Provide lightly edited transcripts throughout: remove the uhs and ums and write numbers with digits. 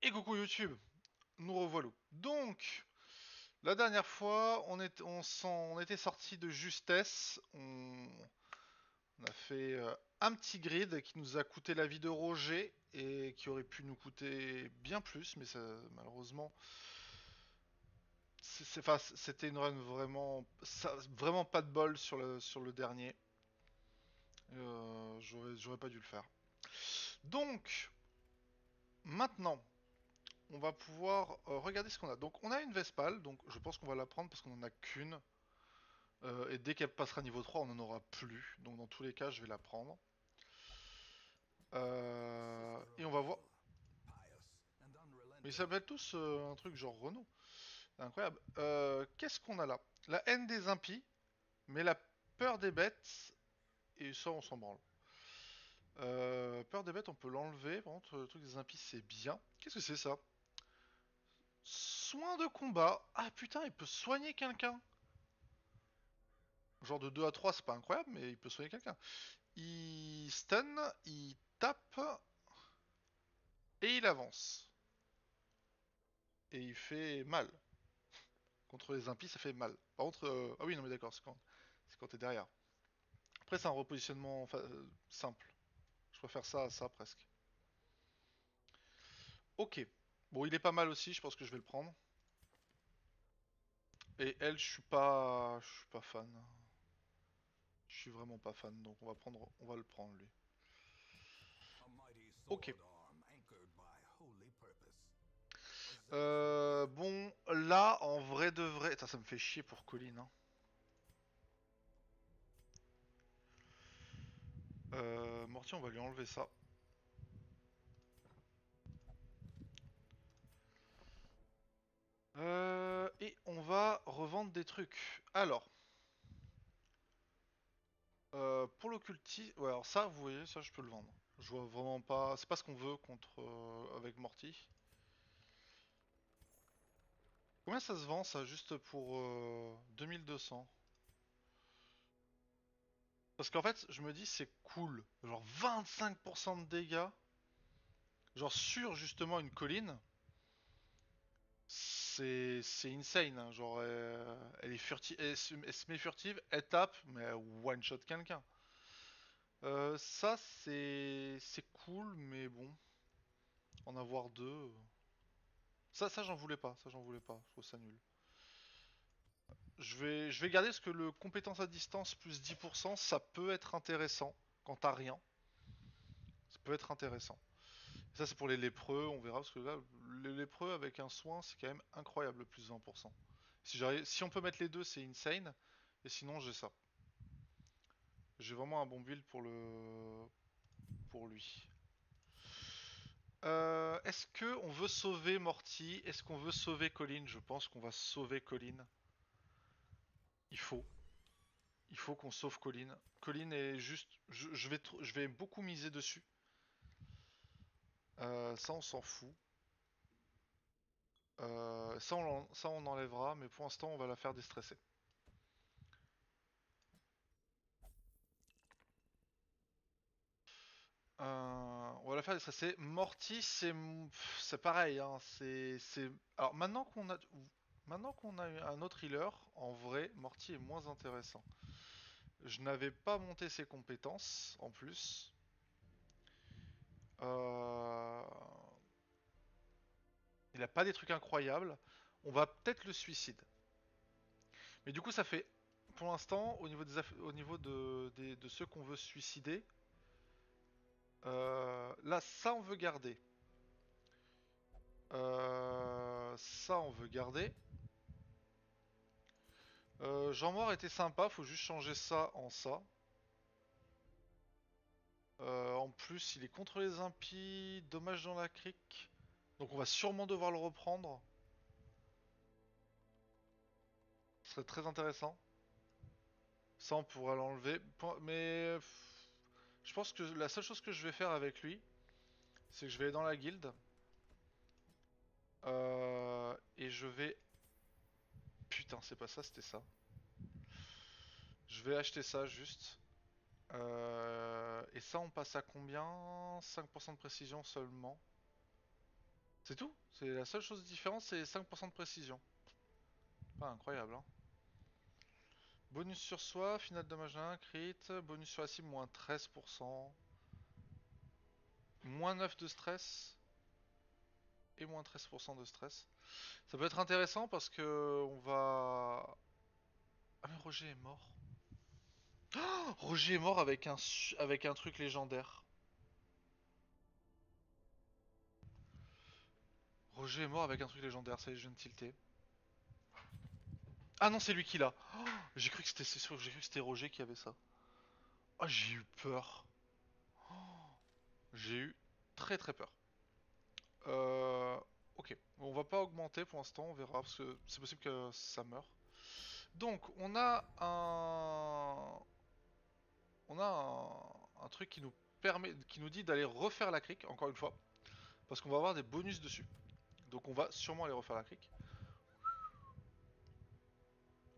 Et coucou YouTube, nous revoilà. Donc, la dernière fois, on était sorti de justesse. On a fait un petit grid qui nous a coûté la vie de Roger et qui aurait pu nous coûter bien plus, mais ça, malheureusement, enfin, c'était une run vraiment pas de bol sur le dernier. J'aurais pas dû le faire. Donc, maintenant, on va pouvoir regarder ce qu'on a. Donc on a une Vespale, donc je pense qu'on va la prendre parce qu'on en a qu'une. Et dès qu'elle passera niveau 3, on n'en aura plus. Donc dans tous les cas, je vais la prendre. Et on va voir. Mais ils s'appellent tous un truc genre Renault. Incroyable. Qu'est-ce qu'on a là? La haine des impies, mais la peur des bêtes. Et ça, on s'en branle. Peur des bêtes, on peut l'enlever. Par contre, le truc des impies, c'est bien. Qu'est-ce que c'est ça? Soin de combat. Ah putain, il peut soigner quelqu'un. Genre de 2 à 3, c'est pas incroyable, mais il peut soigner quelqu'un. Il stun, il tape et il avance. Et il fait mal. Contre les impies, ça fait mal. Par contre, ah oui, non mais d'accord, c'est quand t'es derrière. Après, c'est un repositionnement simple. Je préfère ça à ça presque. Ok. Bon, il est pas mal aussi, je pense que je vais le prendre. Et elle, je suis pas fan. Je suis vraiment pas fan, donc on va le prendre lui. Ok. Bon, là, en vrai de vrai, ça me fait chier pour Colin. Hein. Morty, on va lui enlever ça. Et on va revendre des trucs. Alors, pour l'occultisme, ouais, alors ça, vous voyez, ça, je peux le vendre. Je vois vraiment pas, c'est pas ce qu'on veut contre avec Morty. Combien ça se vend ça, juste pour 2200? Parce qu'en fait, je me dis c'est cool, genre 25% de dégâts, genre sur justement une colline. C'est insane, hein. Genre elle est furtive, elle se met furtive, elle tape, mais elle one shot quelqu'un. Ça c'est cool, mais bon, en avoir deux, ça j'en voulais pas, je trouve ça nul. Je vais garder parce que le compétence à distance plus 10%, ça peut être intéressant quand t'as rien. Ça peut être intéressant. Et ça c'est pour les lépreux, on verra parce que là, les lépreux avec un soin, c'est quand même incroyable le plus 20%. Si on peut mettre les deux, c'est insane. Et sinon, j'ai ça. J'ai vraiment un bon build pour lui. Est-ce que on veut sauver Morty? Est-ce qu'on veut sauver Colin? Je pense qu'on va sauver Colin. Il faut. Il faut qu'on sauve Colin. Colin est juste. Je vais beaucoup miser dessus. Ça, on s'en fout. Ça, on enlèvera, mais pour l'instant, on va la faire déstresser. On va la faire déstresser. Morty, c'est pareil. Hein, Alors, maintenant qu'on a un autre healer, en vrai, Morty est moins intéressant. Je n'avais pas monté ses compétences, en plus. Euh, Il a pas des trucs incroyables. On va peut-être le suicide. Mais du coup, ça fait, pour l'instant, au niveau de ceux qu'on veut suicider, là, ça, on veut garder. Ça, on veut garder. Jean-Mort était sympa, faut juste changer ça en ça. En plus, il est contre les impies, dommage dans la crique. Donc on va sûrement devoir le reprendre. Ce serait très intéressant. Ça, on pourra l'enlever. Mais je pense que la seule chose que je vais faire avec lui, c'est que je vais aller dans la guilde. Et je vais... Putain, c'est pas ça, c'était ça. Je vais acheter ça juste. Et ça, on passe à combien? 5% de précision seulement. C'est tout. C'est la seule chose différente, c'est 5% de précision. Pas incroyable, hein. Bonus sur soi, final dommage 1, crit, bonus sur la cible, moins 13%, moins 9 de stress et moins 13% de stress. Ça peut être intéressant parce que on va... Ah mais Roger est mort. Oh, Roger est mort avec un truc légendaire. Roger est mort avec un truc légendaire, ça y est, je viens de tilter. Ah non, c'est lui qui l'a. Oh, j'ai cru que c'était, c'est sûr, j'ai cru que c'était Roger qui avait ça. Ah, j'ai eu peur. J'ai eu très très peur. Euh, ok, on va pas augmenter pour l'instant, on verra parce que c'est possible que ça meure. Donc, on a un truc qui nous permet, qui nous dit d'aller refaire la crique encore une fois, parce qu'on va avoir des bonus dessus. Donc, on va sûrement aller refaire la crique.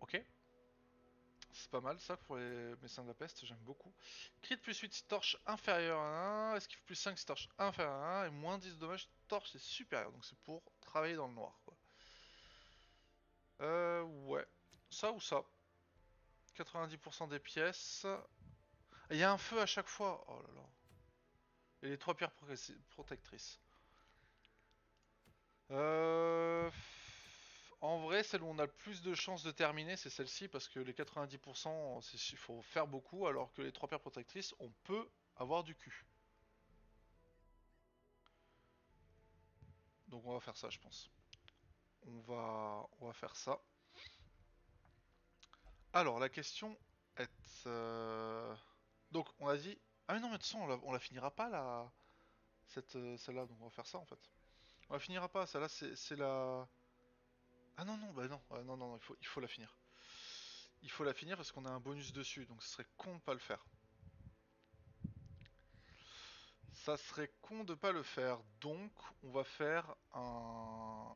Ok, c'est pas mal ça pour les médecins de la peste, j'aime beaucoup. Crit plus 8 si torche inférieur à 1, esquive plus 5 si torche inférieur à 1, et moins 10 de dommages si torche c'est supérieur. Donc c'est pour travailler dans le noir quoi. Ouais. Ça ou ça. 90% des pièces. Il y a un feu à chaque fois. Oh là là. Et les 3 pierres protectrices. En vrai, celle où on a le plus de chances de terminer, c'est celle-ci, parce que les 90%, il faut faire beaucoup, alors que les 3 pierres protectrices, on peut avoir du cul. Donc on va faire ça, je pense. On va faire ça. Alors, la question est... Donc, on a dit... Ah mais non, mais de toute façon, on la finira pas, celle-là, donc on va faire ça, en fait. On la finira pas, celle-là, c'est la... Ah non, non, bah non, non, non, non, il faut la finir. Il faut la finir parce qu'on a un bonus dessus, donc ce serait con de pas le faire. Ça serait con de pas le faire, donc on va faire un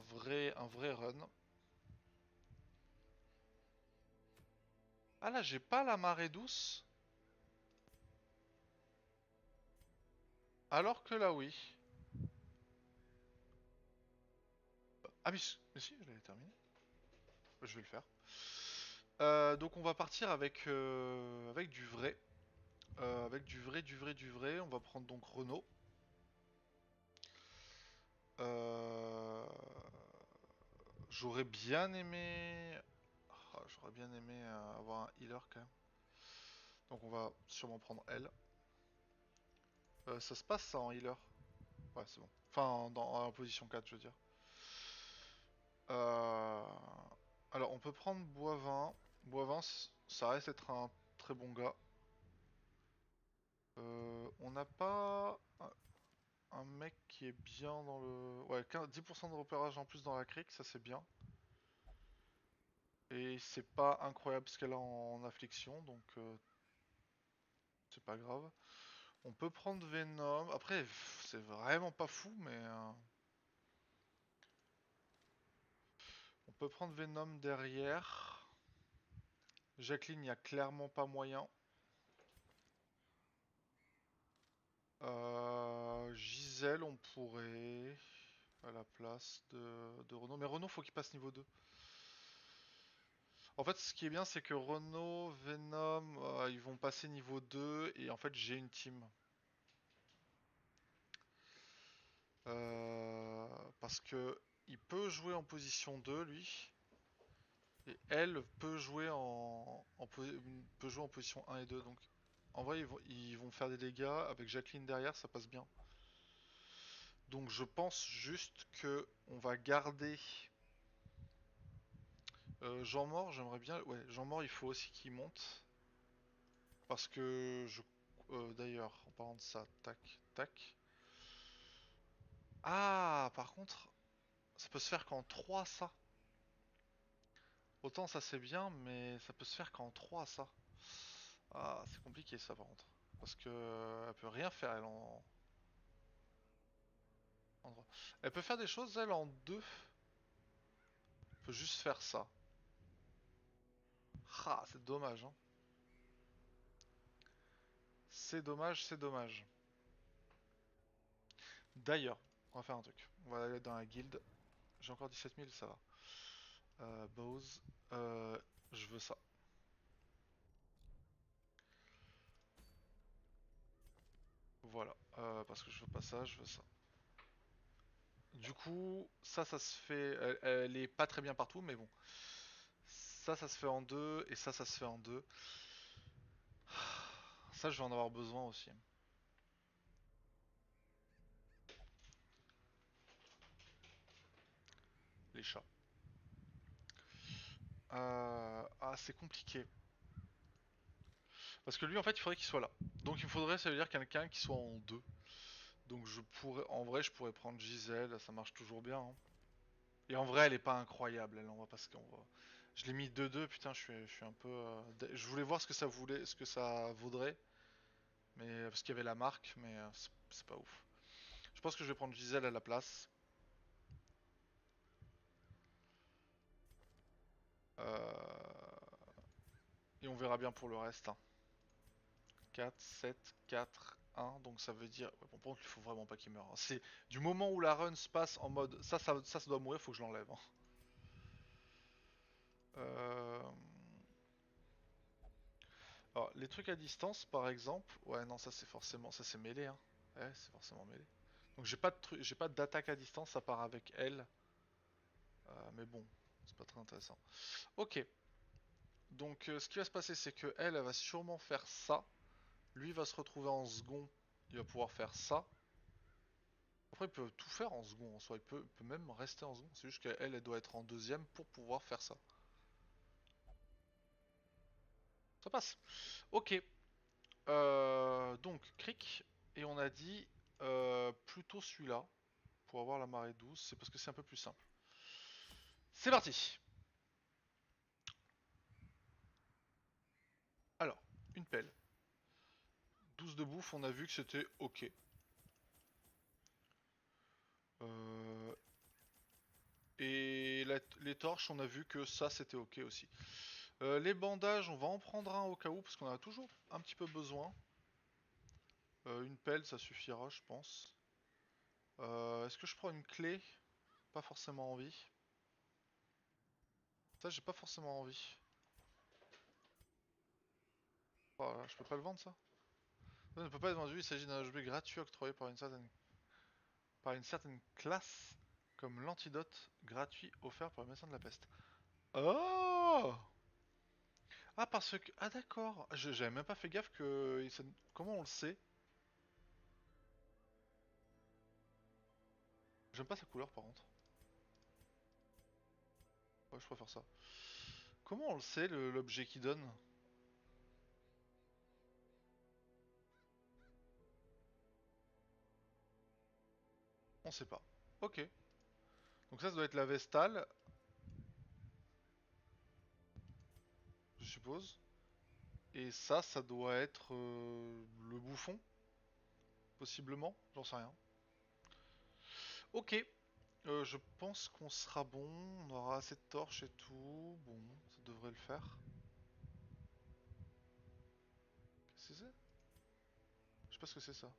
vrai run. Ah là, j'ai pas la marée douce, alors que là, oui. Ah mais si, je l'avais terminé. Je vais le faire. Donc on va partir avec du vrai. Avec du vrai, du vrai, du vrai. On va prendre donc Renault. Euh, J'aurais bien aimé... j'aurais bien aimé avoir un healer quand même. Donc on va sûrement prendre elle. Ça se passe ça en healer. Ouais, c'est bon. Enfin, en position 4, je veux dire. Euh, Alors, on peut prendre Boivin. Boivin, ça reste être un très bon gars. On n'a pas un mec qui est bien dans le... Ouais, 10% de repérage en plus dans la crique, ça c'est bien. Et c'est pas incroyable ce qu'elle a en affliction, donc c'est pas grave. On peut prendre Venom. Après, c'est vraiment pas fou, mais... on peut prendre Venom derrière. Jacqueline, il n'y a clairement pas moyen. Gisèle, on pourrait... à la place de Renault. Mais Renault, faut qu'il passe niveau 2. En fait, ce qui est bien, c'est que Renault, Venom, ils vont passer niveau 2 et en fait, j'ai une team. Parce que il peut jouer en position 2, lui, et elle peut jouer en position 1 et 2. Donc, en vrai, ils vont faire des dégâts. Avec Jacqueline derrière, ça passe bien. Donc, je pense juste que on va garder Jean Mort. J'aimerais bien. Ouais, Jean Mort, il faut aussi qu'il monte. Parce que d'ailleurs, en parlant de ça, tac, tac. Ah, par contre, ça peut se faire qu'en 3 ça. Autant ça c'est bien, mais ça peut se faire qu'en 3 ça. Ah, c'est compliqué ça par contre. Parce que elle peut rien faire elle en 3. Elle peut faire des choses elle en 2. Elle peut juste faire ça. Ah, c'est dommage, hein. C'est dommage, c'est dommage. D'ailleurs, on va faire un truc. On va aller dans la guilde. J'ai encore 17 000, ça va. Bose. Je veux ça. Voilà. Parce que je veux pas ça, je veux ça. Du coup, ça se fait. Elle est pas très bien partout, mais bon. Ça se fait en deux, et ça se fait en deux. Ça, je vais en avoir besoin aussi. Les chats. Ah, c'est compliqué. Parce que lui, en fait, il faudrait qu'il soit là. Donc, il me faudrait, ça veut dire, quelqu'un qui soit en deux. Donc, je pourrais. En vrai, je pourrais prendre Giselle, ça marche toujours bien, hein. Et en vrai, elle est pas incroyable, elle, on va pas se. Je l'ai mis 2-2, putain, je suis un peu. Je voulais voir ce que ça vaudrait. Mais parce qu'il y avait la marque, mais c'est pas ouf. Je pense que je vais prendre Gisèle à la place. Et on verra bien pour le reste, hein. 4, 7, 4, 1. Donc ça veut dire. Ouais, bon, par contre, il faut vraiment pas qu'il meure, hein. C'est du moment où la run se passe en mode ça doit mourir, faut que je l'enlève, hein. Euh... Alors, les trucs à distance, par exemple. Ouais, non, ça c'est forcément. Ça c'est mêlé, hein. Ouais, c'est forcément mêlé. Donc j'ai pas d'attaque à distance à part avec elle. Mais bon, c'est pas très intéressant. Ok. Donc ce qui va se passer, c'est que elle va sûrement faire ça. Lui va se retrouver en second. Il va pouvoir faire ça. Après, il peut tout faire en second en soi. Il peut même rester en second. C'est juste qu'elle, elle doit être en deuxième pour pouvoir faire ça. Ça passe. Ok. Donc, cric. Et on a dit plutôt celui-là. Pour avoir la marée douce. C'est parce que c'est un peu plus simple. C'est parti. Alors, une pelle. 12 de bouffe, on a vu que c'était ok. Euh, et les torches, on a vu que ça c'était ok aussi. Les bandages, on va en prendre un au cas où, parce qu'on en a toujours un petit peu besoin. Une pelle, ça suffira, je pense. Est-ce que je prends une clé? Pas forcément envie. Ça, j'ai pas forcément envie. Oh, là, je peux pas le vendre, ça? Ça ne peut pas être vendu, il s'agit d'un objet gratuit octroyé par une certaine classe, comme l'antidote gratuit offert par le médecin de la peste. Oh! Ah, parce que. Ah, d'accord. J'avais même pas fait gaffe que. Comment on le sait? J'aime pas sa couleur, par contre. Ouais, je préfère ça. Comment on le sait, l'objet qui donne? On sait pas. Ok. Donc ça doit être la Vestale, je suppose. Et ça doit être le bouffon, possiblement. J'en sais rien. Ok. Je pense qu'on sera bon. On aura assez de torches et tout. Bon, ça devrait le faire. Qu'est-ce que c'est? Je sais pas ce que c'est ça.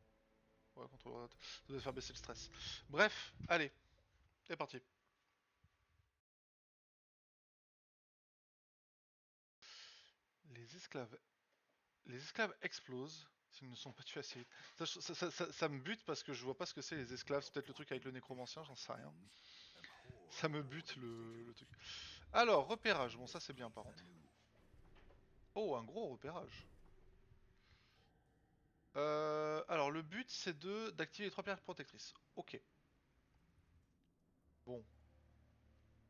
Ouais, contrôle. Ça doit faire baisser le stress. Bref, allez, c'est parti. Les esclaves. Les esclaves explosent s'ils ne sont pas tués assez vite. Ça me bute parce que je vois pas ce que c'est les esclaves. C'est peut-être le truc avec le nécromancien, j'en sais rien. Ça me bute le truc. Alors, repérage. Bon, ça c'est bien par contre. Oh, un gros repérage. Alors, le but c'est d'activer les trois pierres protectrices. Ok. Bon.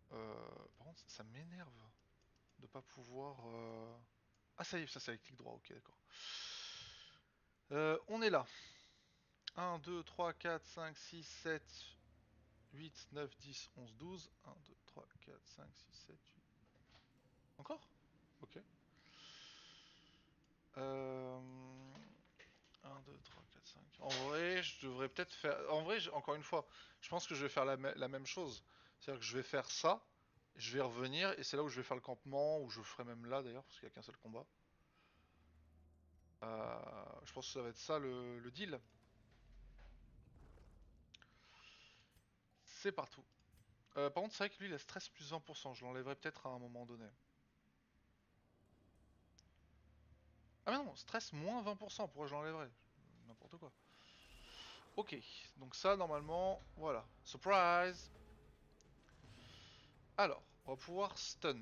Par contre, ça m'énerve de pas pouvoir. Ah, ça y est, ça c'est avec clic droit. Ok, d'accord. On est là. 1, 2, 3, 4, 5, 6, 7, 8, 9, 10, 11, 12. 1, 2, 3, 4, 5, 6, 7, 8. Encore? Ok. Euh... 1, 2, 3, 4, 5. En vrai, je devrais peut-être faire. En vrai, encore une fois, je pense que je vais faire la même chose. C'est-à-dire que je vais faire ça, je vais revenir, et c'est là où je vais faire le campement, ou je ferai même là d'ailleurs, parce qu'il n'y a qu'un seul combat. Je pense que ça va être ça le deal. C'est partout. Par contre, c'est vrai que lui, il a stress plus 20%. Je l'enlèverai peut-être à un moment donné. Ah mais non, stress moins 20%. Pourquoi je l'enlèverais? N'importe quoi. Ok, donc ça, normalement, voilà. Surprise! Alors, on va pouvoir stun.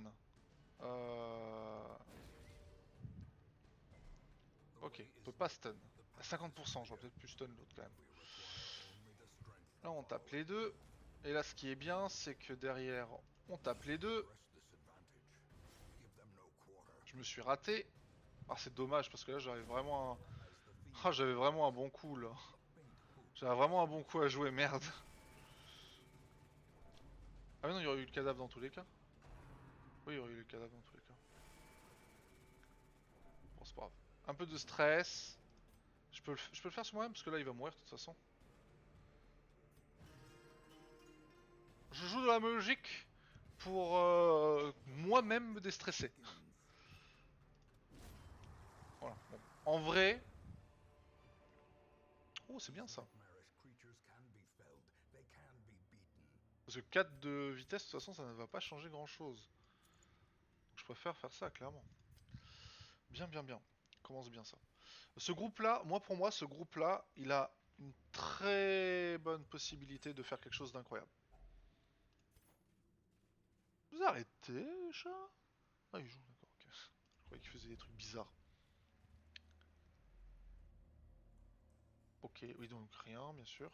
Ok, on peut pas stun. À 50%, j'aurais peut-être plus stun l'autre quand même. Là, on tape les deux. Et là, ce qui est bien, c'est que derrière, on tape les deux. Je me suis raté. Ah, c'est dommage parce que là, j'avais vraiment un... Ah, j'avais vraiment un bon coup là. J'avais vraiment un bon coup à jouer, merde. Ah mais non, il y aurait eu le cadavre dans tous les cas. Oui, il y aurait eu le cadavre dans tous les cas. Bon, c'est pas grave. Un peu de stress. Je peux le faire sur moi-même parce que là, il va mourir de toute façon. Je joue de la musique pour moi-même me déstresser. Voilà. Bon. En vrai... Oh, c'est bien ça. Parce que 4 de vitesse, de toute façon, ça ne va pas changer grand-chose. Je préfère faire ça, clairement. Bien, bien, bien. Commence bien ça. Ce groupe-là, moi pour moi, ce groupe-là, il a une très bonne possibilité de faire quelque chose d'incroyable. Vous arrêtez, chat? Ah, il joue, d'accord, ok. Je croyais qu'il faisait des trucs bizarres. Ok, oui, donc rien, bien sûr.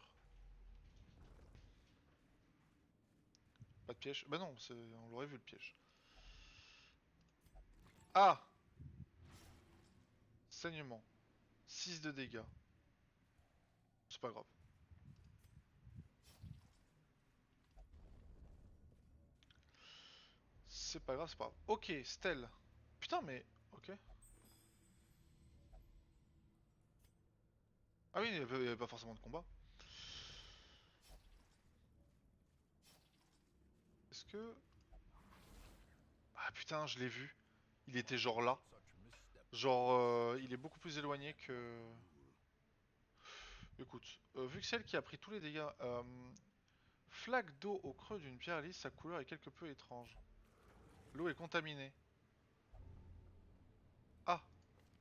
Pas de piège. Bah non, on l'aurait vu le piège. Ah! Saignement. 6 de dégâts. C'est pas grave. C'est pas grave, c'est pas grave. Ok, Stell. Putain, mais... Ok. Ah oui, il y avait pas forcément de combat. Est-ce que... Ah putain, je l'ai vu. Il était genre là. Genre, il est beaucoup plus éloigné que... Écoute, vu que celle qui a pris tous les dégâts... flaque d'eau au creux d'une pierre lisse, sa couleur est quelque peu étrange. L'eau est contaminée. Ah,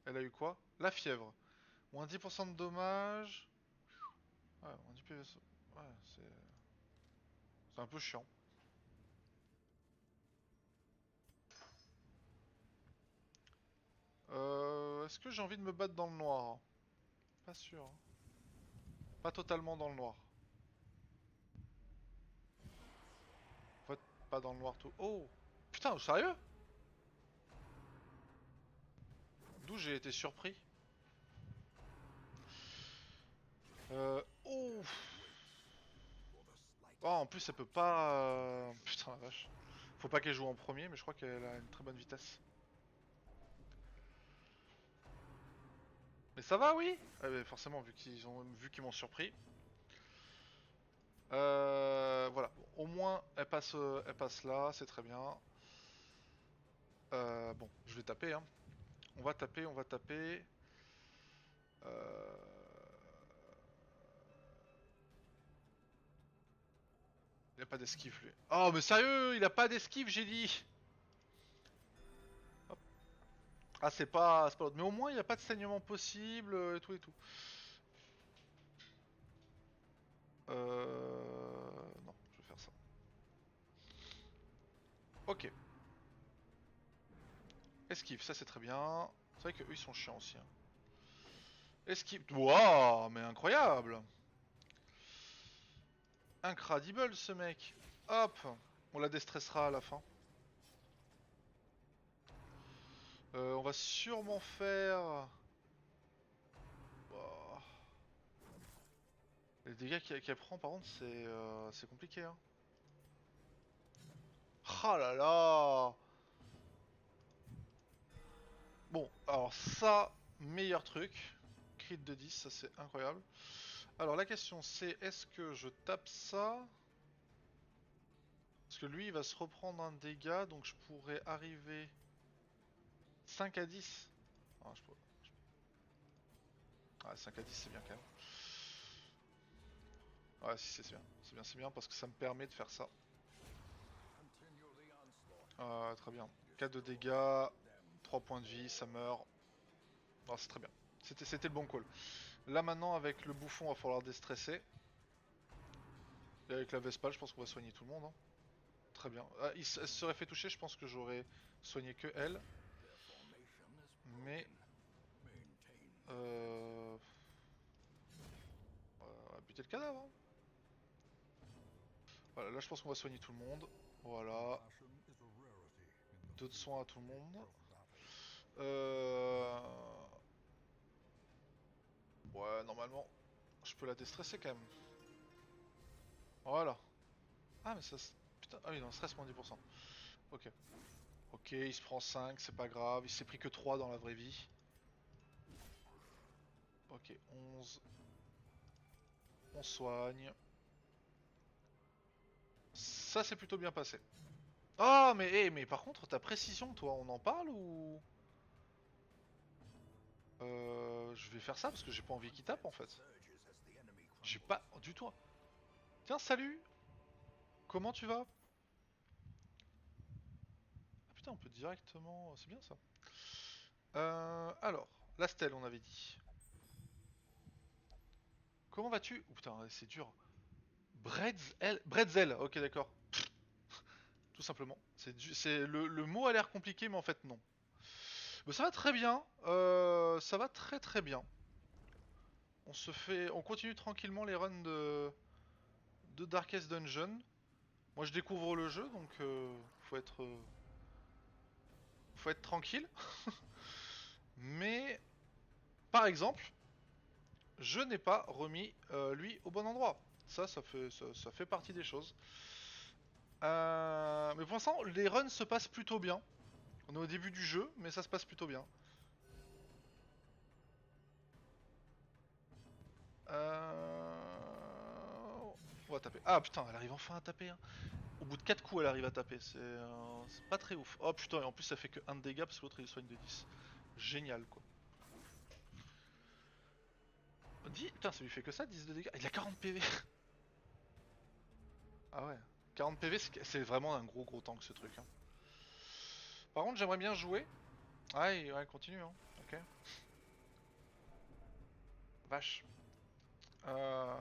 elle a eu quoi? La fièvre. Moins 10% de dommages. Ouais, moins 10 PV. Ouais, c'est un peu chiant. Est-ce que j'ai envie de me battre dans le noir? Pas sûr, hein. Pas totalement dans le noir. En fait, pas dans le noir tout. Oh! Putain, sérieux? D'où j'ai été surpris. Oh! Oh, en plus, elle peut pas... Putain, la vache. Faut pas qu'elle joue en premier, mais je crois qu'elle a une très bonne vitesse. Mais ça va, oui? Ah, bah, forcément, vu qu'ils m'ont surpris. Voilà. Bon, au moins, elle passe là, c'est très bien. Bon, je vais taper, hein. On va taper, on va taper. Euh... Il a pas d'esquive, lui. Oh, mais sérieux, il a pas d'esquive, j'ai dit. Hop. Ah, c'est pas l'autre. Mais au moins, il n'y a pas de saignement possible, et tout et tout. Non, je vais faire ça. Ok. Esquive, ça c'est très bien. C'est vrai qu'eux ils sont chiants aussi, hein. Esquive. Waouh, mais incroyable! Incredible ce mec. Hop, on la déstressera à la fin. On va sûrement faire... Oh. Les dégâts qu'elle prend par contre c'est compliqué, hein. Ah là là! Bon, alors ça, meilleur truc. Crit de 10, ça c'est incroyable. Alors la question c'est, est-ce que je tape ça? Parce que lui il va se reprendre un dégât, donc je pourrais arriver 5 à 10. Ah, je- 5 à 10 c'est bien quand même. Ouais, si c'est bien. C'est bien parce que ça me permet de faire ça. Très bien. 4 de dégâts, 3 points de vie, ça meurt. Non, c'est très bien. C'était le bon call. Là maintenant avec le bouffon, il va falloir déstresser. Et avec la Vespale, je pense qu'on va soigner tout le monde. Hein. Très bien. Ah, elle se serait fait toucher, je pense que j'aurais soigné que elle. Mais... on va buter le cadavre. Hein. Voilà, là je pense qu'on va soigner tout le monde. Voilà. 2 de soins à tout le monde. Ouais, normalement, je peux la déstresser quand même. Voilà. Ah, mais ça... Putain, ah oui, non, stress moins 10%. Ok. Ok, il se prend 5, c'est pas grave. Il s'est pris que 3 dans la vraie vie. Ok, 11. On soigne. Ça s'est plutôt bien passé. Ah, mais par contre, ta précision, toi, on en parle ou... Je vais faire ça parce que j'ai pas envie qu'il tape en fait. J'ai pas du tout. Tiens, salut. Comment tu vas? Ah putain, on peut directement... C'est bien ça. Alors, la stèle, on avait dit. Comment vas-tu? Oh putain, c'est dur. Bretzel, Bretzel, ok d'accord. Tout simplement. C'est le mot a l'air compliqué, mais en fait non. Mais ça va très bien. Ça va très très bien. On continue tranquillement les runs de Darkest Dungeon. Moi je découvre le jeu, donc faut être tranquille. Mais par exemple, je n'ai pas remis lui au bon endroit. Ça fait partie des choses. Mais pour l'instant, les runs se passent plutôt bien. On est au début du jeu, mais ça se passe plutôt bien. On va taper. Ah putain, elle arrive enfin à taper. Hein. Au bout de 4 coups, elle arrive à taper. C'est pas très ouf. Oh putain, et en plus, ça fait que 1 de dégâts parce que l'autre il soigne de 10. Génial quoi. Putain, ça lui fait que ça, 10 de dégâts. Il a 40 PV. Ah ouais. 40 PV, c'est vraiment un gros tank ce truc. Hein. Par contre, j'aimerais bien jouer. Ouais, continue. Hein. Ok. Vache. Euh...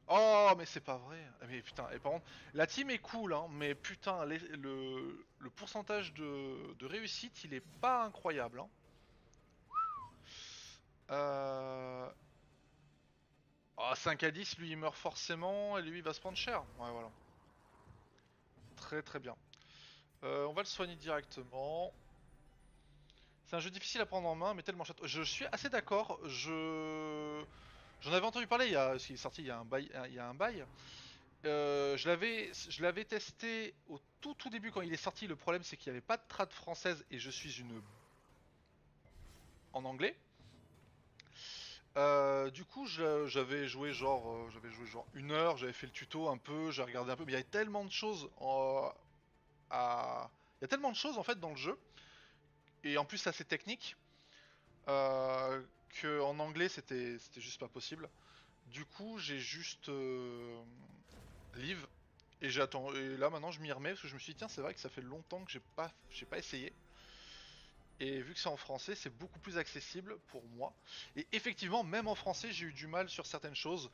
Oh, mais c'est pas vrai. Mais putain, et par contre, la team est cool, hein, mais putain, le pourcentage de réussite, il est pas incroyable. Hein. Euh... Oh, 5 à 10, lui il meurt forcément, et lui il va se prendre cher. Ouais, voilà. Très très bien. On va le soigner directement. C'est un jeu difficile à prendre en main, mais tellement château. Je suis assez d'accord. J'en avais entendu parler. Il est sorti. Il y a un bail. Il y a un bail. Je l'avais testé au tout début quand il est sorti. Le problème, c'est qu'il n'y avait pas de trad française et je suis une en anglais. Du coup, j'avais joué genre 1 heure. J'avais fait le tuto un peu. J'ai regardé un peu. Mais il y avait tellement de choses il y a tellement de choses en fait dans le jeu. Et en plus, assez technique. Que en anglais, c'était juste pas possible. Du coup, j'ai juste Live et j'attends. Et là, maintenant, je m'y remets parce que je me suis dit tiens, c'est vrai que ça fait longtemps que j'ai pas essayé. Et vu que c'est en français, c'est beaucoup plus accessible pour moi. Et effectivement, même en français, j'ai eu du mal sur certaines choses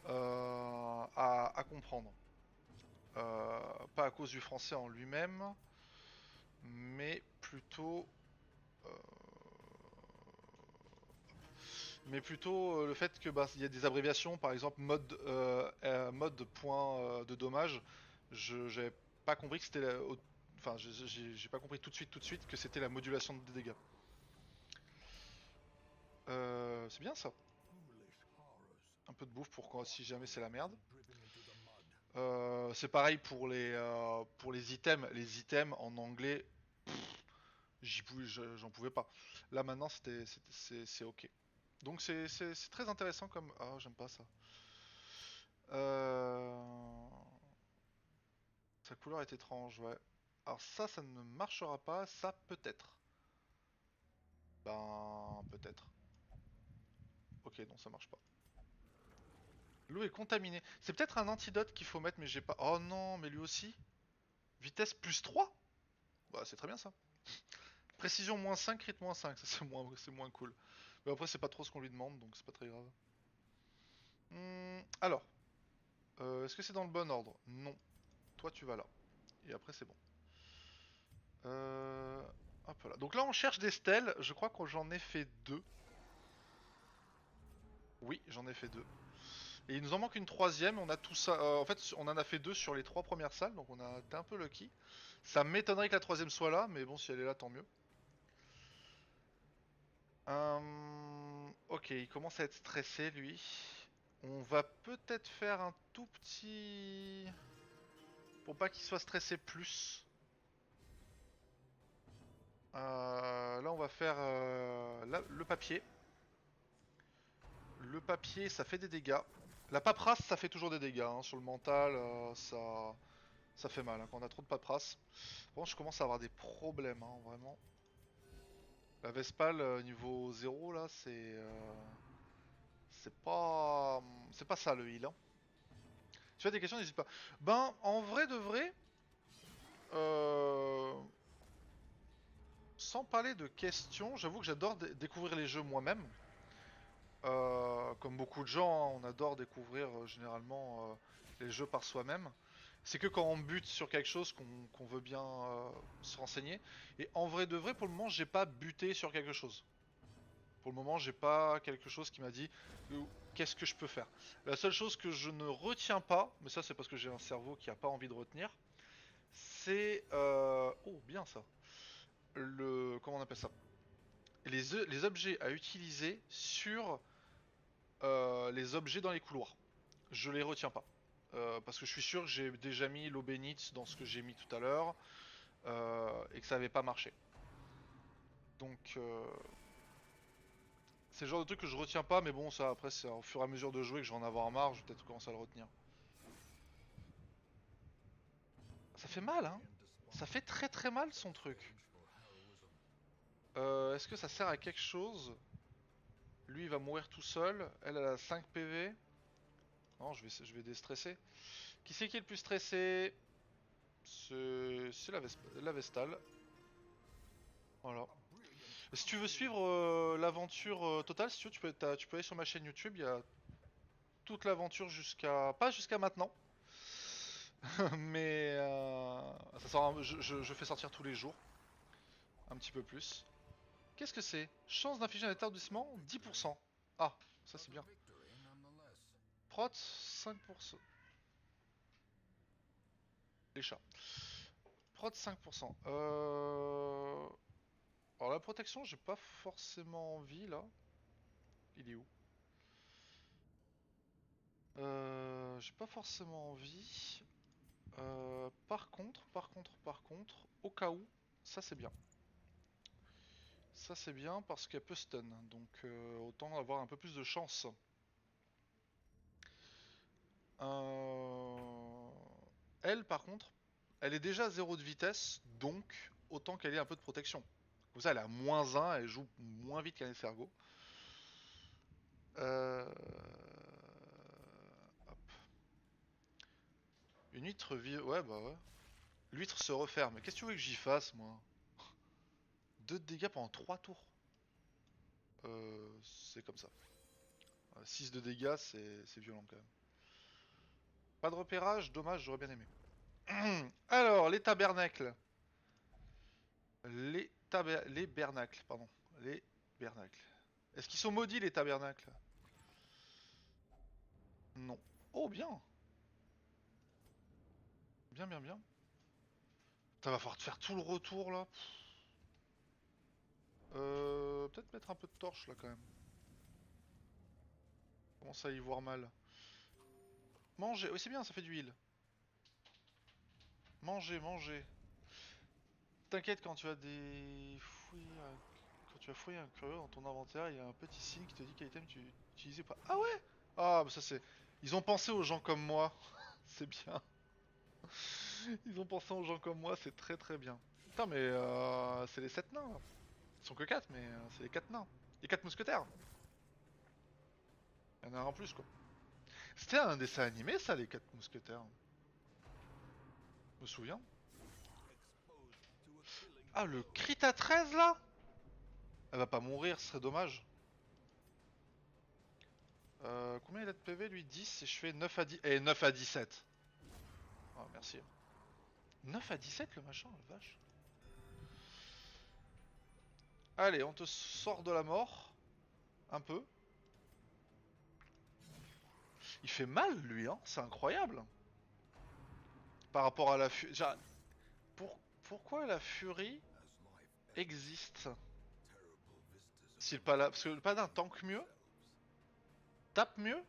à comprendre. Pas à cause du français en lui-même, mais plutôt euh, le fait que bah, il y a des abréviations, par exemple mode point de dommage, j'avais pas compris que c'était enfin j'ai pas compris tout de suite que c'était la modulation de dégâts. C'est bien ça. Un peu de bouffe pour quand si jamais c'est la merde. C'est pareil pour les items. Les items en anglais, j'en pouvais pas. Là maintenant c'est ok. Donc c'est très intéressant comme. Ah j'aime pas ça. Euh... Sa couleur est étrange, ouais. Alors ça ne marchera pas, ça peut-être. Ben, peut-être. Ok, non, ça marche pas. L'eau est contaminée. C'est peut-être un antidote qu'il faut mettre, mais j'ai pas... Oh non, mais lui aussi. Vitesse plus 3. Bah c'est très bien ça. Précision moins 5, rythme moins 5, ça c'est moins cool. Mais après c'est pas trop ce qu'on lui demande, donc c'est pas très grave. Alors, est-ce que c'est dans le bon ordre? Non. Toi tu vas là. Et après c'est bon. Euh... Hop là. Donc là on cherche des stèles, je crois que j'en ai fait deux. Oui, j'en ai fait deux. Et il nous en manque une troisième, on a tout ça. En fait, on en a fait deux sur les trois premières salles, donc on a été un peu lucky. Ça m'étonnerait que la troisième soit là, mais bon, si elle est là, tant mieux. Ok, il commence à être stressé, lui. On va peut-être faire un tout petit... Pour pas qu'il soit stressé plus. Là, on va faire le papier. Le papier, ça fait des dégâts. La paperasse, ça fait toujours des dégâts. Hein. Sur le mental, ça fait mal. Hein. Quand on a trop de paperasse. Bon, je commence à avoir des problèmes, hein, vraiment. La Vespal, niveau 0, là, c'est pas ça le heal. Hein. Si tu as des questions, n'hésite pas. Ben, en vrai de vrai, euh, sans parler de questions, j'avoue que j'adore découvrir les jeux moi-même. Comme beaucoup de gens, hein, on adore découvrir généralement les jeux par soi-même. C'est que quand on bute sur quelque chose qu'on veut bien se renseigner. Et en vrai de vrai, pour le moment, j'ai pas buté sur quelque chose. Pour le moment, j'ai pas quelque chose qui m'a dit qu'est-ce que je peux faire. La seule chose que je ne retiens pas, mais ça c'est parce que j'ai un cerveau qui a pas envie de retenir, c'est oh bien ça. Le comment on appelle ça? Les objets à utiliser sur les objets dans les couloirs. Je les retiens pas. Parce que je suis sûr que j'ai déjà mis l'eau bénite dans ce que j'ai mis tout à l'heure et que ça avait pas marché. Donc c'est le genre de truc que je retiens pas, mais bon, ça après, c'est au fur et à mesure de jouer que je vais en avoir marre, je vais peut-être commencer à le retenir. Ça fait mal, hein. Ça fait très très mal son truc. Est-ce que ça sert à quelque chose? Lui, il va mourir tout seul. Elle a 5 PV. Non, je vais déstresser. Qui c'est qui est le plus stressé? C'est la Vestale. Voilà. Si tu veux suivre l'aventure totale, si tu veux, tu peux aller sur ma chaîne YouTube. Il y a toute l'aventure jusqu'à... Pas jusqu'à maintenant. Mais ça sort je fais sortir tous les jours. Un petit peu plus. Qu'est-ce que c'est? Chance d'infliger un établissement 10%. Ah, ça c'est bien. Prot 5%. Les chats. Prot 5%. Alors la protection, j'ai pas forcément envie là. Il est où? J'ai pas forcément envie. Par contre, au cas où, ça c'est bien. Ça c'est bien parce qu'elle peut stun, donc autant avoir un peu plus de chance. Euh, Elle par contre, elle est déjà à 0 de vitesse, donc autant qu'elle ait un peu de protection. Comme ça elle est à -1, elle joue moins vite qu'un escargot. Euh... Hop. Une huître vit... Ouais bah ouais. L'huître se referme. Qu'est-ce que tu veux que j'y fasse moi? 2 de dégâts pendant 3 tours. C'est comme ça. 6 de dégâts, c'est violent quand même. Pas de repérage, dommage, j'aurais bien aimé. Alors, les tabernacles. Les bernacles, pardon. Les bernacles. Est-ce qu'ils sont maudits les tabernacles? Non. Oh, bien. Bien, bien, bien. Ça va falloir te faire tout le retour là. Peut-être mettre un peu de torche là quand même. Commence à y voir mal. Manger, oui c'est bien, ça fait du heal. Manger, manger. T'inquiète quand tu as des fouilles, quand tu as fouillé un curieux dans ton inventaire, il y a un petit signe qui te dit quel item tu utilisais pas. Ah ouais. Ah bah ça c'est... Ils ont pensé aux gens comme moi. C'est bien. Ils ont pensé aux gens comme moi, c'est très très bien. Putain mais c'est les 7 nains là. Ils sont que 4 mais c'est les 4 nains. Les 4 mousquetaires. Il y en a un en plus quoi. C'était un dessin animé ça, les 4 mousquetaires. Je me souviens. Ah, le crit à 13 là. Elle va pas mourir, ce serait dommage. Combien il a de PV lui? 10 et je fais 9 à 10. Et 9 à 17. Oh merci. 9 à 17 le machin, la vache. Allez, on te sort de la mort. Un peu. Il fait mal lui, hein, c'est incroyable. Par rapport à la furie. Pourquoi la furie existe? Si le paladin. Parce que le paladin tank mieux, tape mieux.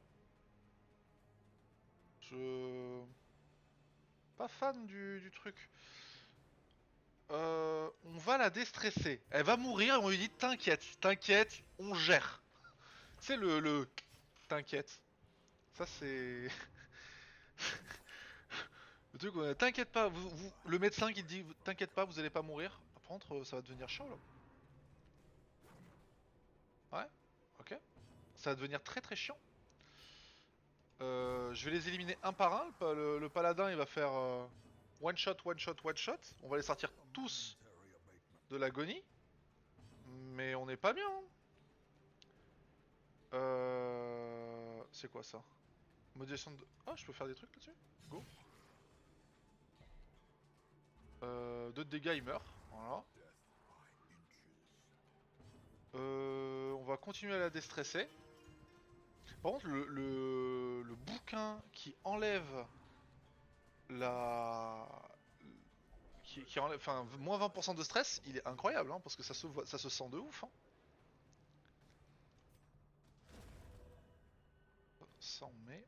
Je. Pas fan du truc. On va la déstresser. Elle va mourir et on lui dit t'inquiète, t'inquiète, on gère. C'est le t'inquiète. Ça c'est le truc. T'inquiète pas, le médecin qui te dit t'inquiète pas, vous allez pas mourir. Par contre, ça va devenir chiant là. Ouais, ok. Ça va devenir très très chiant. Je vais les éliminer un par un. Le paladin il va faire one shot, one shot, one shot. On va les sortir tous de l'agonie. Mais on n'est pas bien. Hein. C'est quoi ça? Modulation de... Ah, je peux faire des trucs là-dessus? Go. 2 de dégâts, il meurt. Voilà. On va continuer à la déstresser. Par contre, le bouquin qui enlève la... Qui enlève... Enfin, moins 20% de stress, il est incroyable, hein, parce que ça se sent de ouf. Hein. Ça on met.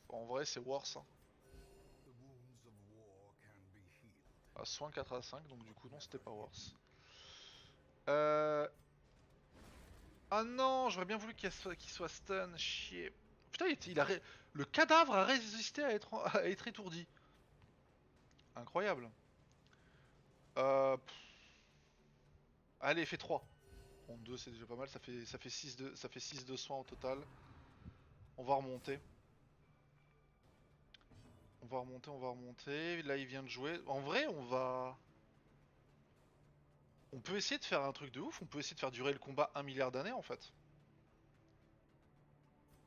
En vrai, c'est worse. Hein. Ah, soin 4 à 5, donc du coup, non, c'était pas worse. Ah non, j'aurais bien voulu qu'il soit stun, chier. Putain, le cadavre a résisté à être étourdi. Incroyable. Euh... Allez, fais 3. Bon, 2 c'est déjà pas mal, ça fait 6 de soins au total. On va remonter. On va remonter, on va remonter. Là, il vient de jouer. En vrai, on va... On peut essayer de faire un truc de ouf, on peut essayer de faire durer le combat 1 milliard d'années en fait.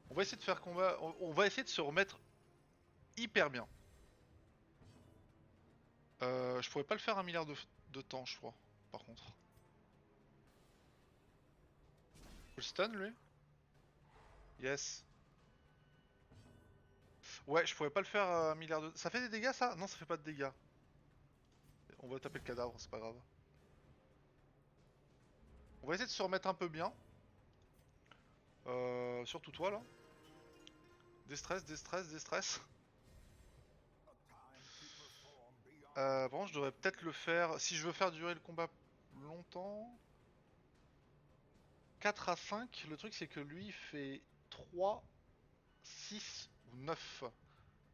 On va essayer de faire combat... On va essayer de se remettre hyper bien. Je pourrais pas le faire 1 milliard de temps, je crois, par contre. Full stun lui? Yes. Ouais, je pourrais pas le faire 1 milliard de... Ça fait des dégâts ça? Non, ça fait pas de dégâts. On va taper le cadavre, c'est pas grave. On va essayer de se remettre un peu bien. Surtout toi là. Déstress, déstress, déstress. Bon, je devrais peut-être le faire... Si je veux faire durer le combat longtemps... 4 à 5, le truc c'est que lui fait 3, 6 ou 9.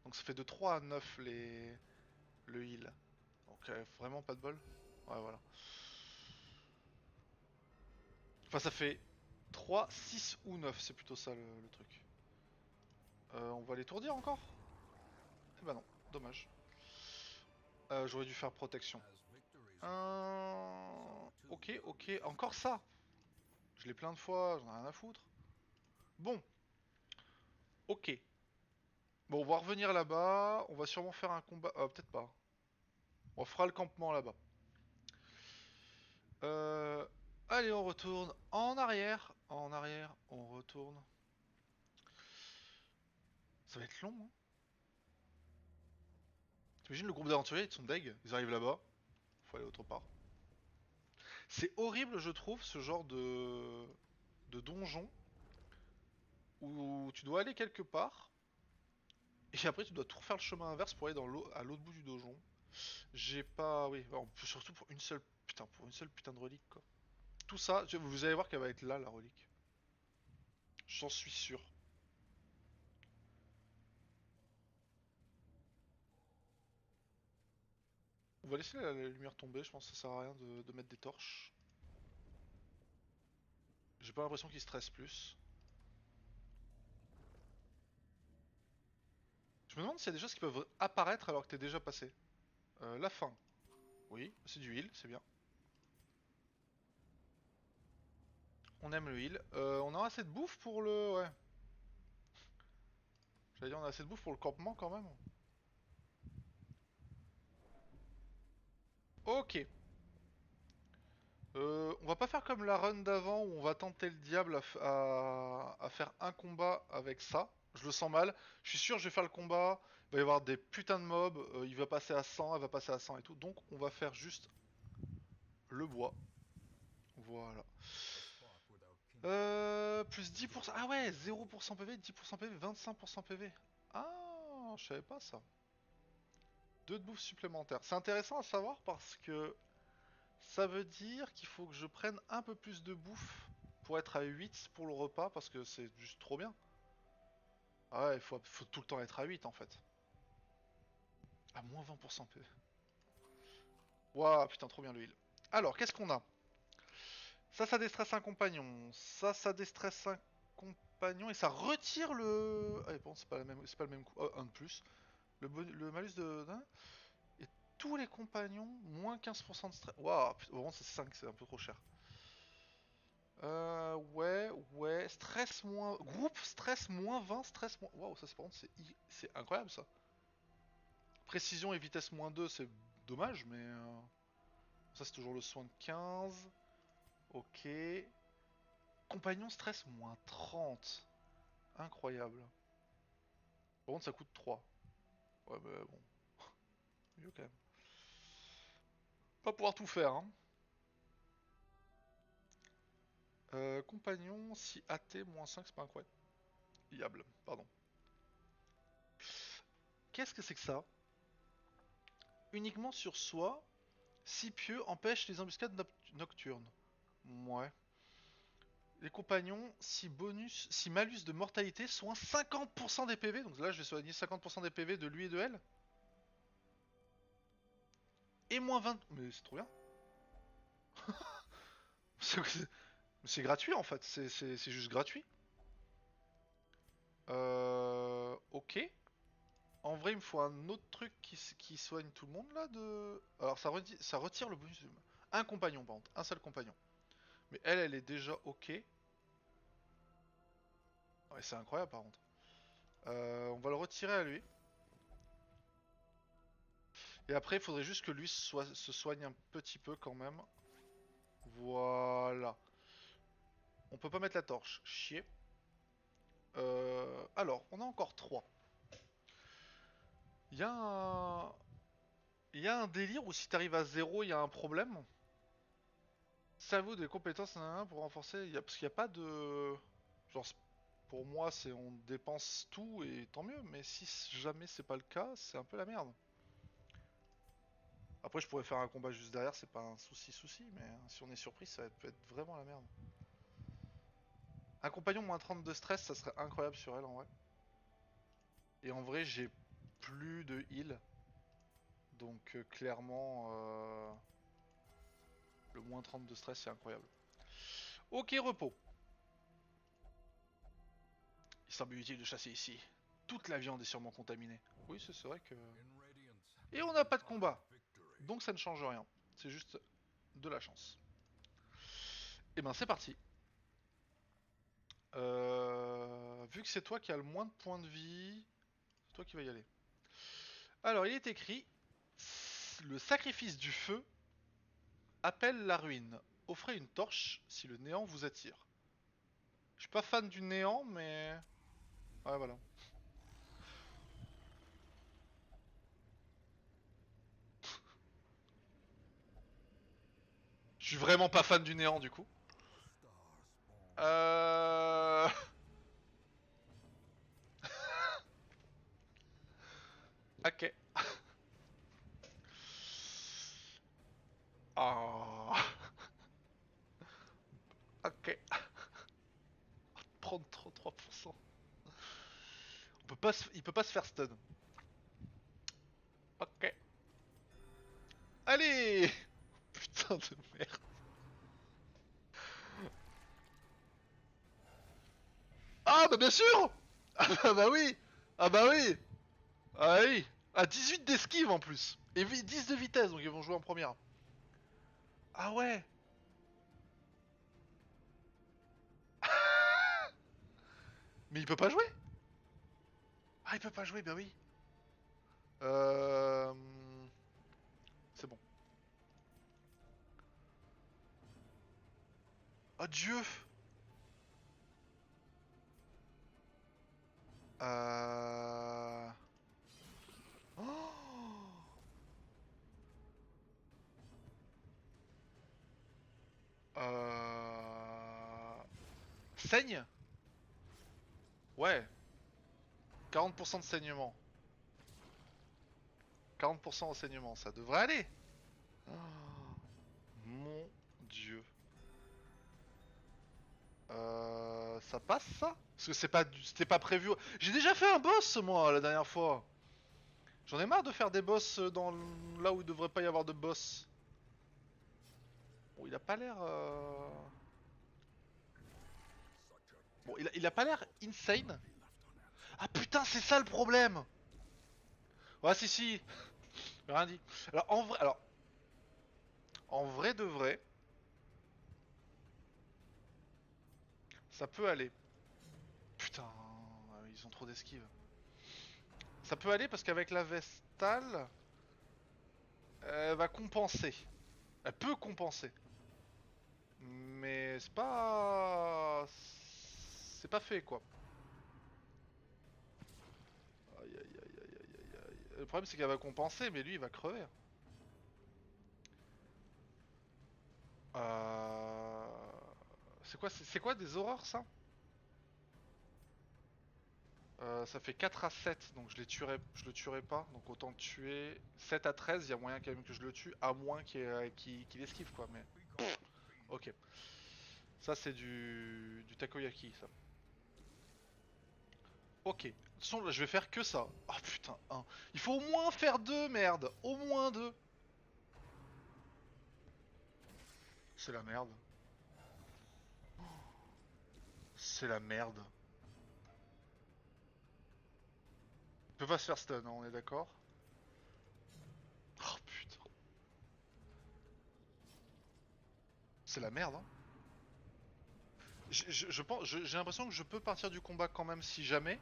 Donc ça fait de 3 à 9 le heal. Donc vraiment pas de bol. Ouais voilà. Enfin ça fait 3, 6 ou 9, c'est plutôt ça le truc. On va l'étourdir encore? Eh bah non, dommage. J'aurais dû faire protection. Ok, ok, encore ça. Je l'ai plein de fois, j'en ai rien à foutre. Bon, ok. Bon, on va revenir là-bas. On va sûrement faire un combat. Peut-être pas. On fera le campement là-bas. Euh... Allez, on retourne en arrière. En arrière, on retourne. Ça va être long, hein. T'imagines le groupe d'aventuriers, ils sont deg. Ils arrivent là-bas. Faut aller autre part. C'est horrible, je trouve, ce genre de donjon où tu dois aller quelque part et après tu dois tout refaire le chemin inverse pour aller à l'autre bout du donjon. J'ai pas, oui, bon, surtout pour une seule, putain, pour une seule putain de relique quoi. Tout ça, vous allez voir qu'elle va être là la relique. J'en suis sûr. On va laisser la lumière tomber, je pense que ça sert à rien de mettre des torches. J'ai pas l'impression qu'il stresse plus. Je me demande s'il y a des choses qui peuvent apparaître alors que t'es déjà passé. La faim. Oui, c'est du heal, c'est bien. On aime le heal. On a assez de bouffe pour le... Ouais. J'allais dire on a assez de bouffe pour le campement quand même. Ok. On va pas faire comme la run d'avant où on va tenter le diable à faire un combat avec ça. Je le sens mal. Je suis sûr que je vais faire le combat. Il va y avoir des putains de mobs. Il va passer à 100, elle va passer à 100 et tout. Donc on va faire juste le bois. Voilà. Plus 10%. Ah ouais, 0% PV, 10% PV, 25% PV. Ah, je savais pas ça. 2 de bouffe supplémentaire. C'est intéressant à savoir parce que ça veut dire qu'il faut que je prenne un peu plus de bouffe pour être à 8 pour le repas parce que c'est juste trop bien. Ah ouais, faut tout le temps être à 8 en fait. À moins 20% PV. Waouh, putain, trop bien le heal. Alors, qu'est-ce qu'on a? Ça déstresse un compagnon. Ça déstresse un compagnon et ça retire le... Ah bon, c'est pas le même coup. Oh, un de plus. Le malus de... hein. Et tous les compagnons, moins 15% de stress. Waouh, vraiment c'est 5, c'est un peu trop cher. Ouais. Stress moins... Groupe, stress moins 20, stress moins... Waouh, ça c'est par contre, c'est incroyable ça. Précision et vitesse moins 2, c'est dommage, mais... Ça c'est toujours le soin de 15. Ok. Compagnon stress moins 30. Incroyable. Par contre, ça coûte 3. Ouais, bah bon, mieux quand même. Pas pouvoir tout faire, hein. Compagnon, si AT, moins 5, c'est pas incroyable. Pardon. Qu'est-ce que c'est que ça? Uniquement sur soi, si pieux empêche les embuscades nocturnes. Ouais. Les compagnons, si malus de mortalité, soin 50% des PV. Donc là, je vais soigner 50% des PV de lui et de elle. Et moins 20. Mais c'est trop bien. C'est gratuit en fait. C'est juste gratuit. Ok. En vrai, il me faut un autre truc qui soigne tout le monde là de. Alors ça retire le bonus. Un compagnon par contre, un seul compagnon. Mais elle est déjà ok. Ouais, c'est incroyable par contre. On va le retirer à lui. Et après, il faudrait juste que lui se soigne un petit peu quand même. Voilà. On peut pas mettre la torche. Chier. Alors, on a encore 3. Il y a un... Il y a un délire où si t'arrives à 0, il y a un problème. Ça vaut des compétences pour renforcer. Parce qu'il n'y a pas de... Genre, pour moi, c'est on dépense tout et tant mieux. Mais si jamais c'est pas le cas, c'est un peu la merde. Après, je pourrais faire un combat juste derrière, c'est pas un souci. Mais si on est surpris, ça peut être vraiment la merde. Un compagnon moins 30 de stress, ça serait incroyable sur elle en vrai. Et en vrai, j'ai plus de heal. Donc clairement, le moins 30 de stress, c'est incroyable. Ok, repos. Il semble utile de chasser ici. Toute la viande est sûrement contaminée. Oui, c'est vrai que... Et on n'a pas de combat. Donc ça ne change rien. C'est juste de la chance. Et ben c'est parti. Vu que c'est toi qui as le moins de points de vie, c'est toi qui vas y aller. Alors il est écrit, le sacrifice du feu appelle la ruine. Offrez une torche si le néant vous attire. Je suis pas fan du néant, mais... Ouais, voilà. Je suis vraiment pas fan du néant, du coup. Euh... Ok. Oh. Ok. 33%. Il peut pas se faire stun. Ok. Allez. Putain de merde. Ah bah bien sûr. Ah bah oui. Ah bah oui. Ah oui. Ah 18 d'esquive en plus. Et 10 de vitesse, donc ils vont jouer en première. Ah ouais. Mais il peut pas jouer. Ah il peut pas jouer, bah oui. Euh... C'est bon. Oh Dieu. Euh... Oh. Saigne. Ouais. 40% de saignement. 40% au saignement, ça devrait aller. Oh, mon dieu. Ça passe ça? Parce que c'était pas prévu. J'ai déjà fait un boss moi la dernière fois. J'en ai marre de faire des boss dans là où il devrait pas y avoir de boss. Bon, il a pas l'air. Bon, il a pas l'air insane. Ah putain, c'est ça le problème. Ouais, si si. Rien dit. En vrai de vrai, ça peut aller. Putain, ils ont trop d'esquive. Ça peut aller parce qu'avec la Vestale, elle va compenser. Elle peut compenser. Mais c'est pas... C'est pas fait quoi. Aïe aïe aïe aïe aïe aïe. Le problème c'est qu'elle va compenser mais lui il va crever. Euh... C'est quoi des horreurs ça? Ça fait 4 à 7 donc je le tuerai pas. Donc autant le tuer 7 à 13, il y a moyen quand même que je le tue à moins qu'il esquive quoi. Mais ok. Ça c'est du takoyaki ça. Ok. De toute façon, là, je vais faire que ça. Oh putain, un. Il faut au moins faire deux, merde. Au moins deux. C'est la merde. C'est la merde. Il peut pas se faire stun, hein, on est d'accord. Oh putain. C'est la merde, hein. Je pense, j'ai l'impression que je peux partir du combat quand même si jamais.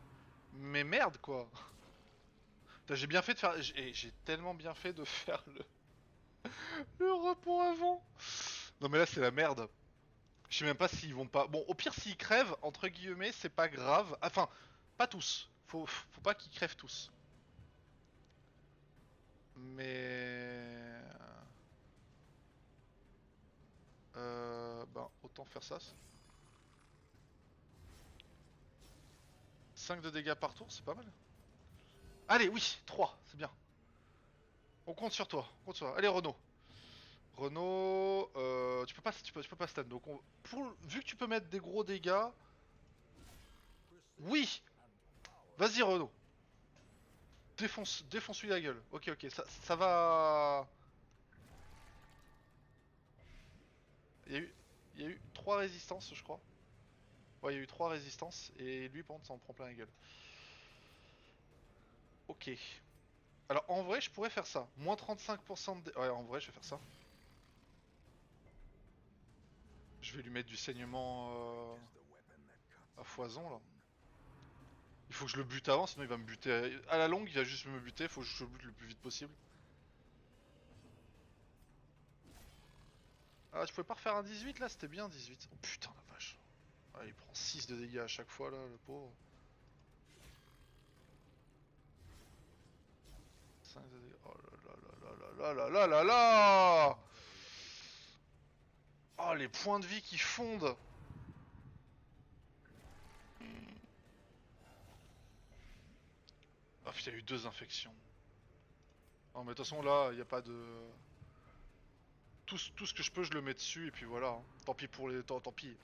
Mais merde, quoi. J'ai bien fait de faire. J'ai tellement bien fait de faire le repos avant. Non, mais là, c'est la merde. Je sais même pas s'ils vont pas. Bon, au pire, s'ils crèvent, entre guillemets, c'est pas grave. Enfin, pas tous. Faut pas qu'ils crèvent tous. Mais... Ben, autant faire ça. 5 de dégâts par tour, c'est pas mal. Allez, oui, 3, c'est bien. On compte sur toi, on compte sur toi. Allez, Renaud. Renaud, tu peux pas stun. Donc, vu que tu peux mettre des gros dégâts... Oui. Vas-y, Renaud. Défonce-lui la gueule. Ok, ok, ça va... Il y a eu, il y a eu 3 résistances, je crois. Ouais, il y a eu 3 résistances, et lui, par contre, ça en prend plein la gueule. Ok. Alors, en vrai, je pourrais faire ça. Moins 35% de... Ouais, en vrai, je vais faire ça. Je vais lui mettre du saignement à foison, là. Il faut que je le bute avant, sinon il va me buter. À la longue, il va juste me buter, faut que je le bute le plus vite possible. Ah, je pouvais pas refaire un 18 là, c'était bien 18. Oh putain la vache. Ah, il prend 6 de dégâts à chaque fois là, le pauvre. 5 de dégâts. Oh là là là là là là là là là. Oh les points de vie qui fondent. Ah putain, il y a eu 2 infections. Non mais de toute façon là, il n'y a pas de... Tout ce que je peux, je le mets dessus et puis voilà. Hein. Tant pis pour les... Tant pis.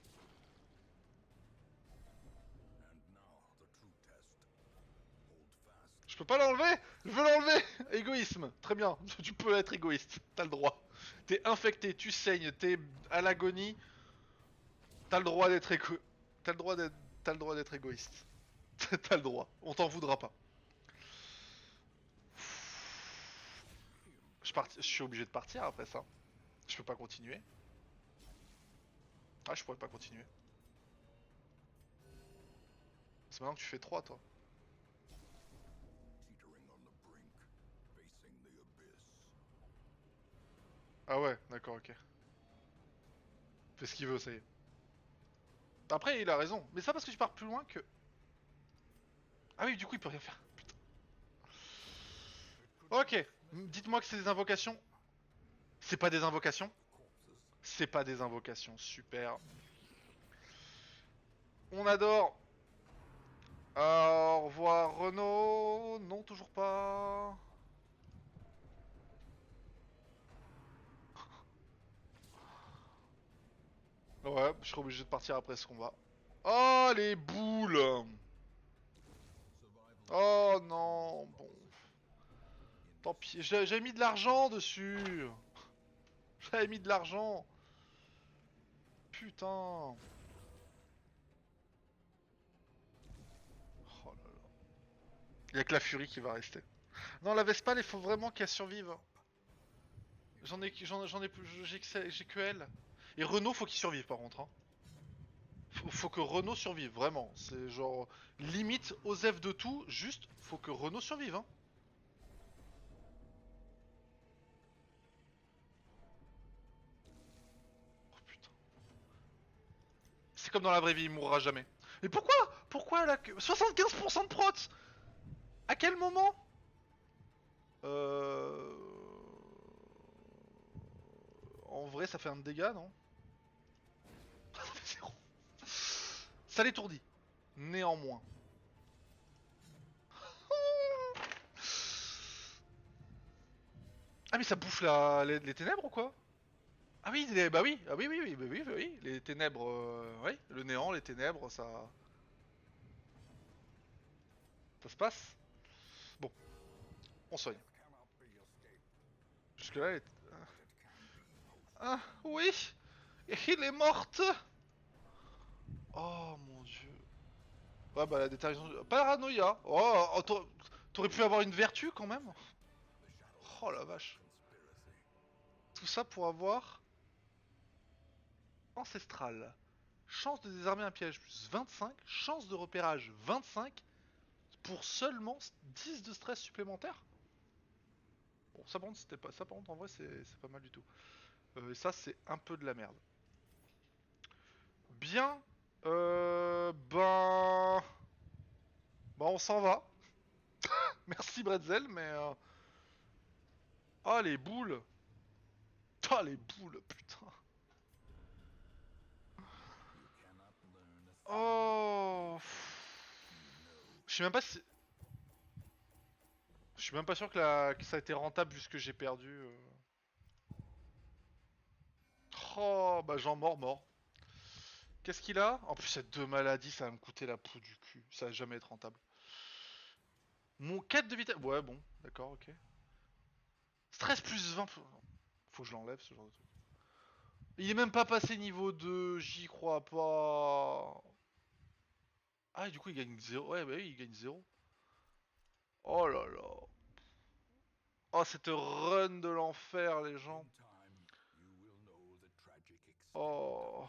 Je peux pas l'enlever. Je veux l'enlever. Égoïsme. Très bien. Tu peux être égoïste. T'as le droit. T'es infecté, tu saignes, t'es à l'agonie. T'as le droit d'être égo... T'as le droit d'être... t'as le droit d'être égoïste. T'as le droit, on t'en voudra pas. Je suis obligé de partir après ça. Je peux pas continuer. Ah, je pourrais pas continuer. C'est maintenant que tu fais 3 toi. Ah ouais, d'accord, ok. Fait ce qu'il veut, ça y est. Après, il a raison. Mais ça parce que je pars plus loin que... Ah oui, du coup, il peut rien faire. Putain. Ok. Dites-moi que c'est des invocations. C'est pas des invocations? C'est pas des invocations. Super. On adore. Au revoir, Renault. Non, toujours pas. Ouais, je serai obligé de partir après ce combat. Oh, les boules! Oh non, bon. Tant pis, j'avais mis de l'argent dessus. J'avais mis de l'argent. Putain. Oh là là. Il y a que la furie qui va rester. Non, la Vespale, il faut vraiment qu'elle survive. J'en ai plus, j'ai que elle. Et Renault, faut qu'il survive par contre. Hein. Faut que Renault survive, vraiment. C'est genre limite Osef de tout, juste faut que Renault survive. Hein. Oh putain. C'est comme dans la vraie vie, il mourra jamais. Mais pourquoi? Pourquoi elle a que 75% de prots? À quel moment? Euh... En vrai, ça fait un dégât, non? Zéro. Ça l'étourdit. Néanmoins. Ah mais ça bouffe les ténèbres ou quoi? Ah oui, bah oui, ah oui, oui, oui, bah oui, bah oui, les ténèbres, oui, le néant, les ténèbres, ça se passe. Bon, on soigne. Jusque là, ah oui, il est morte. Oh mon dieu. Ouais bah la détermination, paranoïa. Oh, t'aurais pu avoir une vertu quand même. Oh la vache. Tout ça pour avoir ancestral. Chance de désarmer un piège plus 25, chance de repérage 25 pour seulement 10 de stress supplémentaire. Bon, ça par contre, c'était pas ça par contre en vrai c'est pas mal du tout. Ça c'est un peu de la merde. Bien. Ben on s'en va. Merci Bretzel, mais ah les boules. Ah les boules, putain. Oh. Je sais même pas si. Je suis même pas sûr que ça a été rentable vu ce que j'ai perdu. Oh, bah j'en mort. Qu'est-ce qu'il a? En plus, cette deux maladies, ça va me coûter la peau du cul. Ça va jamais être rentable. Mon 4 de vitesse. Ouais, bon, d'accord, ok. Stress plus 20. Faut que je l'enlève ce genre de truc. Il est même pas passé niveau 2, j'y crois pas. Ah, et du coup, il gagne 0. Ouais, bah oui, il gagne 0. Oh là là. Oh, cette run de l'enfer, les gens. Oh.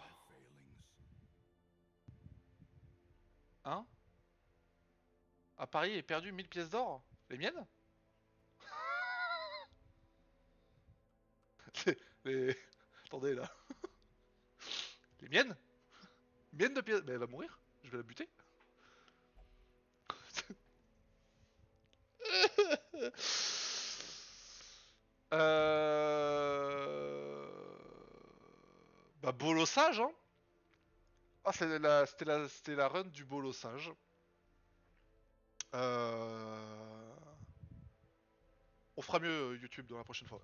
Hein? À Paris est perdu 1000 pièces d'or? Les miennes? les... Attendez là. Les miennes? Miennes de pièces. Mais elle va mourir. Je vais la buter. Bah, bolossage, hein. Ah, c'était la run du bolossage. On fera mieux YouTube dans la prochaine fois.